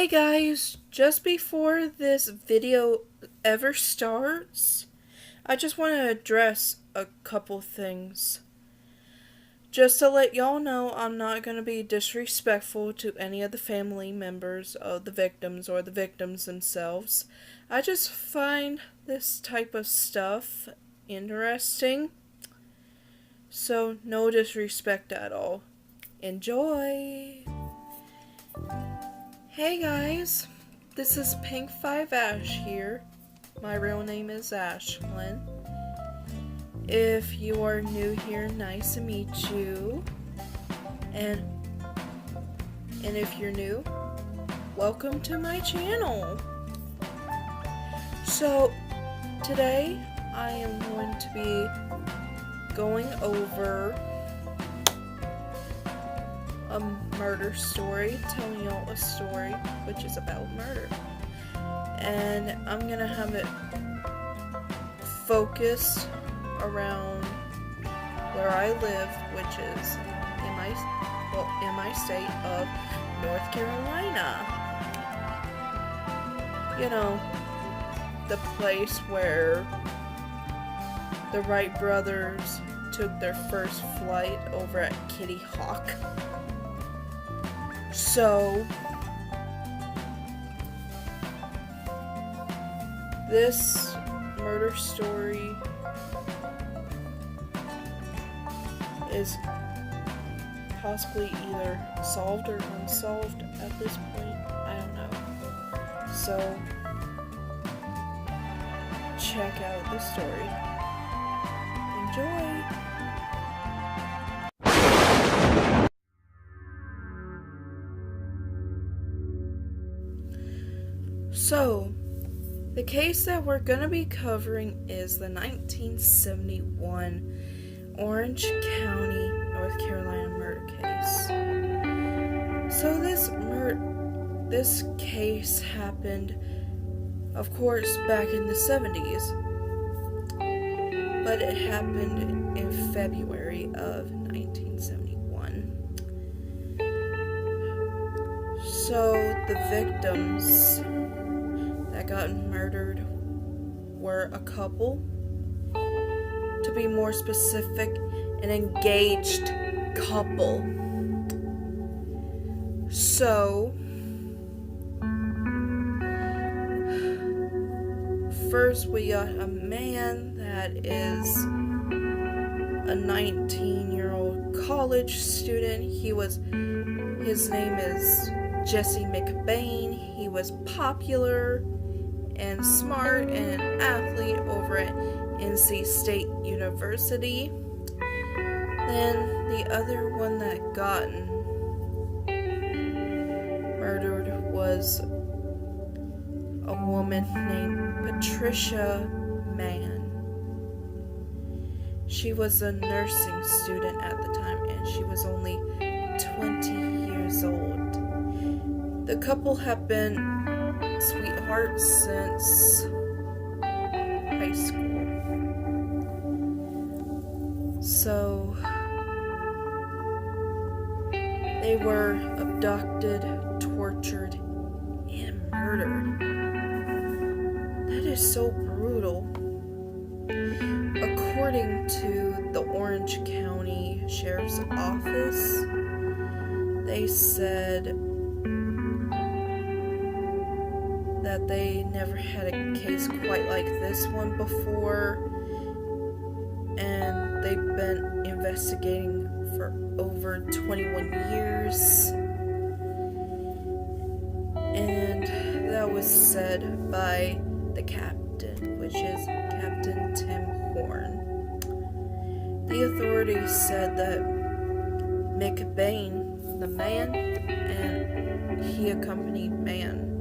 Hey guys, just before this video ever starts, I just want to address a couple things. Just to let y'all know, I'm not going to be disrespectful to any of the family members of the victims or the victims themselves. I just find this type of stuff interesting. So, no disrespect at all. Enjoy! Hey guys, this is Pink5Ash here. My real name is Ashlyn. If you are new here, nice to meet you. And if you're new, welcome to my channel. So, today I am going to be going over a murder story, telling y'all a story which is about murder. And I'm gonna have it focused around where I live, which is in my state of North Carolina. You know, the place where the Wright brothers took their first flight over at Kitty Hawk. So, this murder story is possibly either solved or unsolved at this point. I don't know. So, check out the story. Enjoy! So, the case that we're going to be covering is the 1971 Orange County, North Carolina murder case. So this case happened, of course, back in the 70s, but it happened in February of 1971. So the victims that got murdered were a couple. To be more specific, an engaged couple. So, first we got a man that is a 19-year-old college student. His name is Jesse McBain. He was popular and smart and an athlete over at NC State University. Then the other one that got murdered was a woman named Patricia Mann. She was a nursing student at the time, and she was only 20 years old. The couple have been sweethearts since high school. So, they were abducted, tortured, and murdered. That is so brutal. According to the Orange County Sheriff's Office, they said that they never had a case quite like this one before, and they've been investigating for over 21 years, and that was said by the captain, which is Captain Tim Horn. The authorities said that McBain, the man, and he accompanied Mann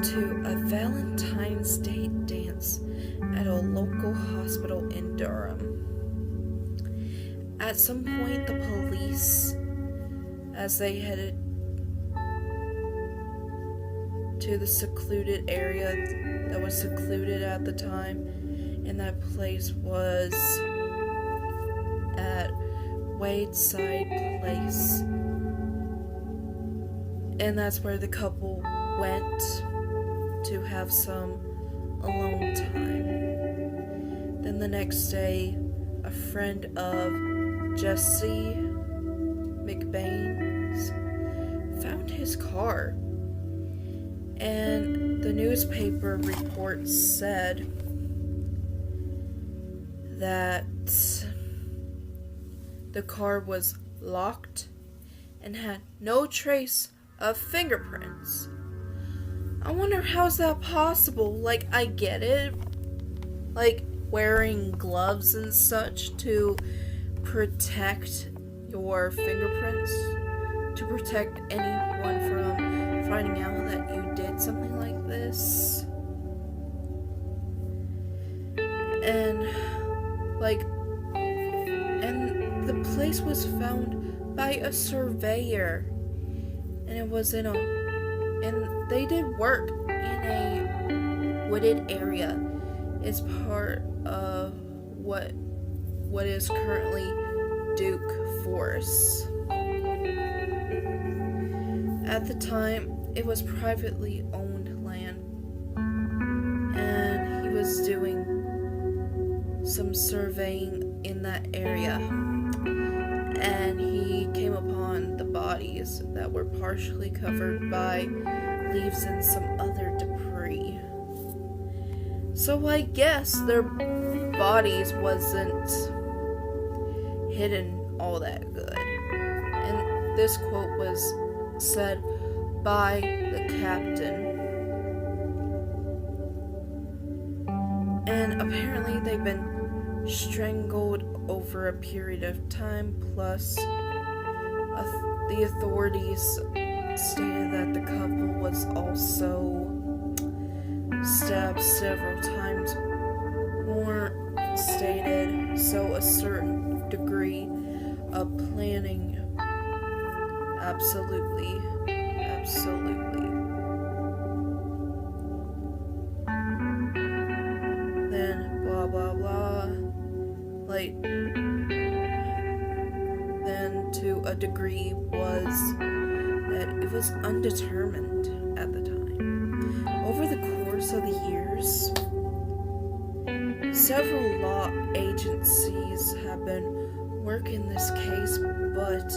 to a Valentine's Day dance at a local hospital in Durham. At some point, the police, as they headed to the secluded area that was secluded at the time, and that place was at Wadeside Place And that's where the couple went to have some alone time. Then the next day, a friend of Jesse McBain's found his car. And the newspaper report said that the car was locked and had no trace of fingerprints. I wonder how's that possible? Like, I get it, like wearing gloves and such to protect your fingerprints, to protect anyone from finding out that you did something like this. And the place was found by a surveyor, and it was and they did work in a wooded area. It's part of what is currently Duke Forest. At the time, it was privately owned land, and he was doing some surveying in that area, and he came upon the bodies that were partially covered by leaves and some other debris. So I guess their bodies wasn't hidden all that good. And this quote was said by the captain. And apparently they've been strangled over a period of time, plus the authorities stated that the couple was also stabbed several times, more stated, so a certain degree of planning. Absolutely. Then blah blah blah. Then to a degree was that it was undetermined at the time. Over the course of the years, several law agencies have been working this case, but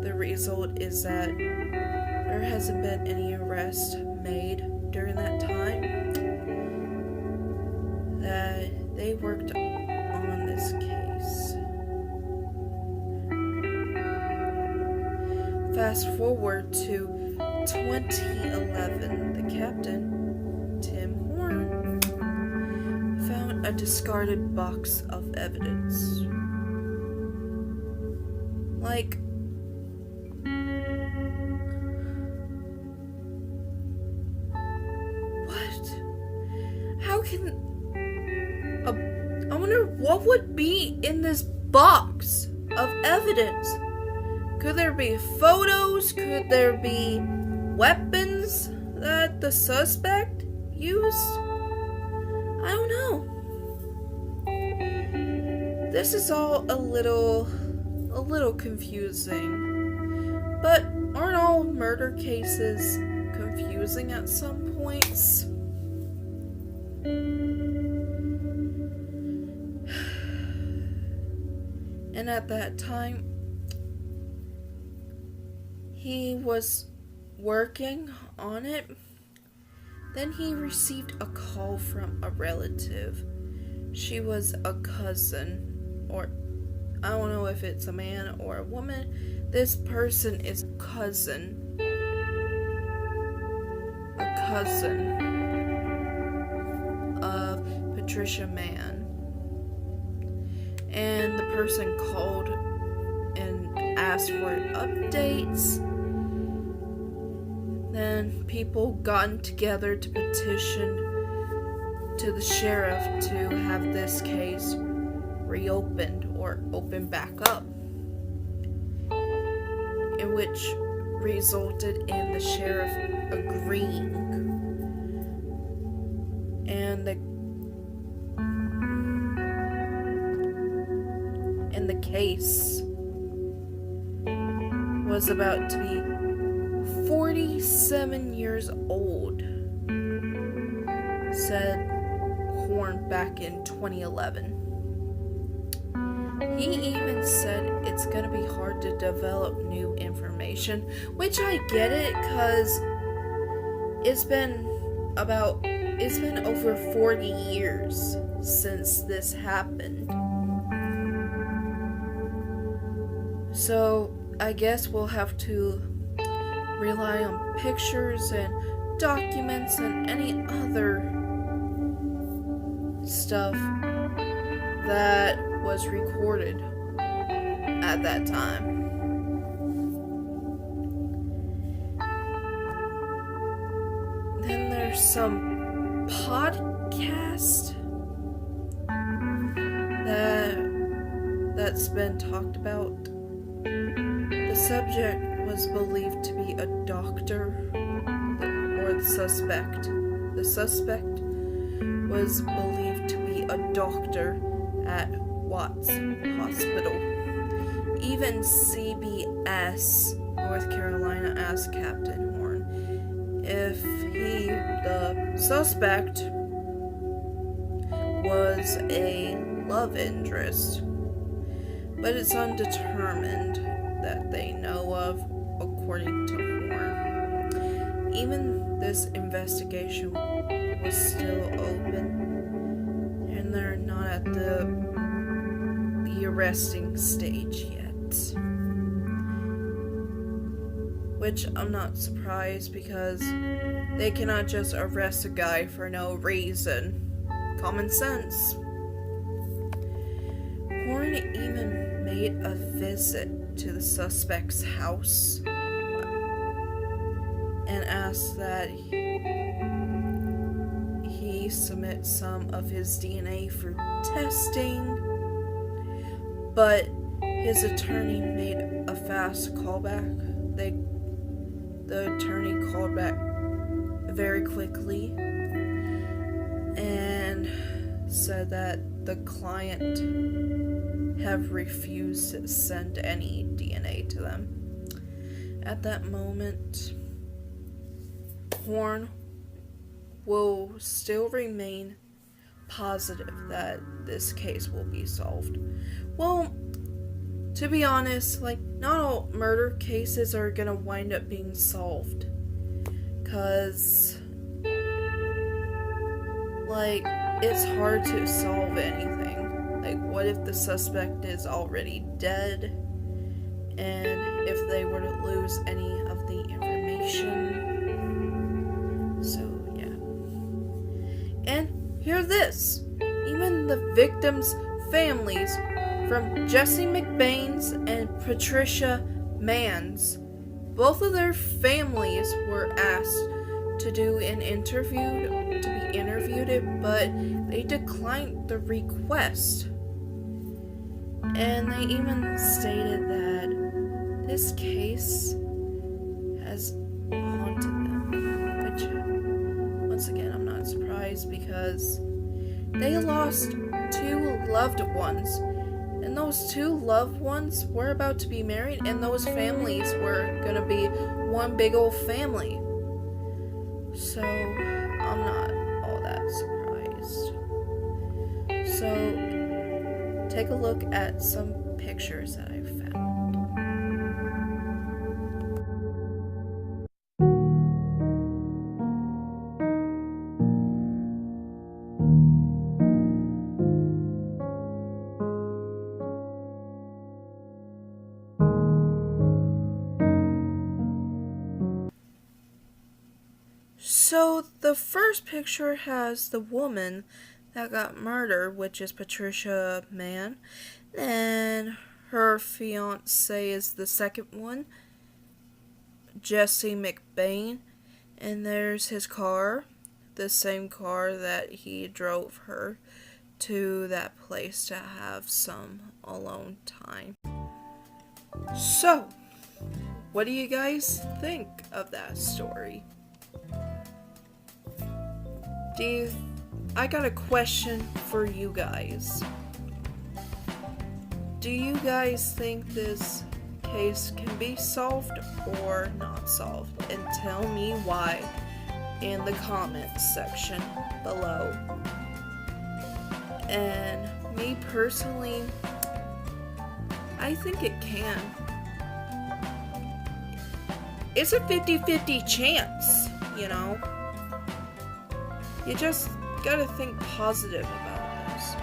the result is that there hasn't been any arrest made during that time that they worked on this case. Fast forward to 2011, the captain, Tim Horn, found a discarded box of evidence. Like, what? How can... I wonder what would be in this box of evidence. Could there be photos? Could there be weapons that the suspect used? I don't know. This is all a little confusing. But aren't all murder cases confusing at some points? And at that time, he was working on it. Then he received a call from a relative. She was a cousin, or I don't know if it's a man or a woman. This person is a cousin of Patricia Mann. And the person called and asked for updates. Then people gotten together to petition to the sheriff to have this case reopened or opened back up, in which resulted in the sheriff agreeing, and the case was about to be 27 years old, said Horn back in 2011. He even said it's gonna be hard to develop new information, which I get it, cause it's been over 40 years since this happened. So I guess we'll have to rely on pictures and documents and any other stuff that was recorded at that time. Then there's some podcast that's been talked about. The subject was believed to be a doctor, or the suspect. The suspect was believed to be a doctor at Watts Hospital. Even CBS North Carolina asked Captain Horn if the suspect, was a love interest, but it's undetermined that they know of, according to Horn. Even this investigation was still open, and they're not at the arresting stage yet. Which I'm not surprised, because they cannot just arrest a guy for no reason. Common sense. Horn even made a visit to the suspect's house and asked that he submit some of his DNA for testing, but his attorney made a fast callback. The attorney called back very quickly and said that the client have refused to send any DNA to them. At that moment, Horn will still remain positive that this case will be solved. Well, to be honest, not all murder cases are gonna wind up being solved. 'Cause, it's hard to solve anything. What if the suspect is already dead? And if they were to lose any of the information? So, yeah. And hear this. Even the victims' families, from Jesse McBain's and Patricia Mann's, both of their families were asked to do an interview, to be interviewed, but they declined the request. And they even stated that this case has haunted them, which, once again, I'm not surprised, because they lost 2 loved ones, and those 2 loved ones were about to be married, and those families were gonna be one big old family. So, I'm not all that surprised. So, take a look at some pictures that I found. So the first picture has the woman that got murdered, which is Patricia Mann. Then her fiance is the second one, Jesse McBain. And there's his car, the same car that he drove her to that place to have some alone time. So, what do you guys think of that story? I got a question for you guys. Do you guys think this case can be solved or not solved, and tell me why in the comments section below. And me personally, I think it can. It's a 50-50 chance, you know? You just gotta think positive about this.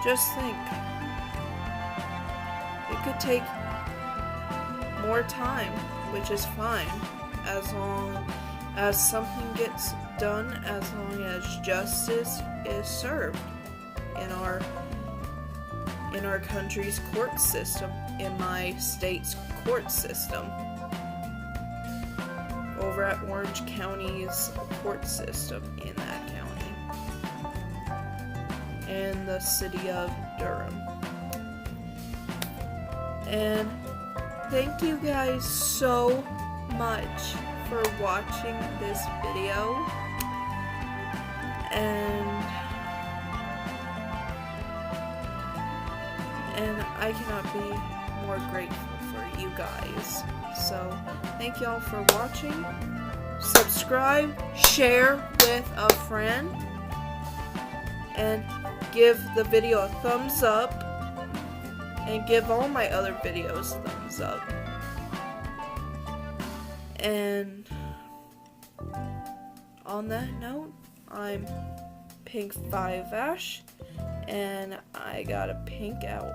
Just think. It could take more time, which is fine, as long as something gets done, as long as justice is served in our country's court system, in my state's court system, over at Orange County's court system in that county, and the city of Durham. And thank you guys so much for watching this video, and I cannot be more grateful for you guys. So thank y'all for watching. Subscribe, share with a friend, and give the video a thumbs up, and give all my other videos a thumbs up. And on that note, I'm Pink5Ash, and I got a pink out.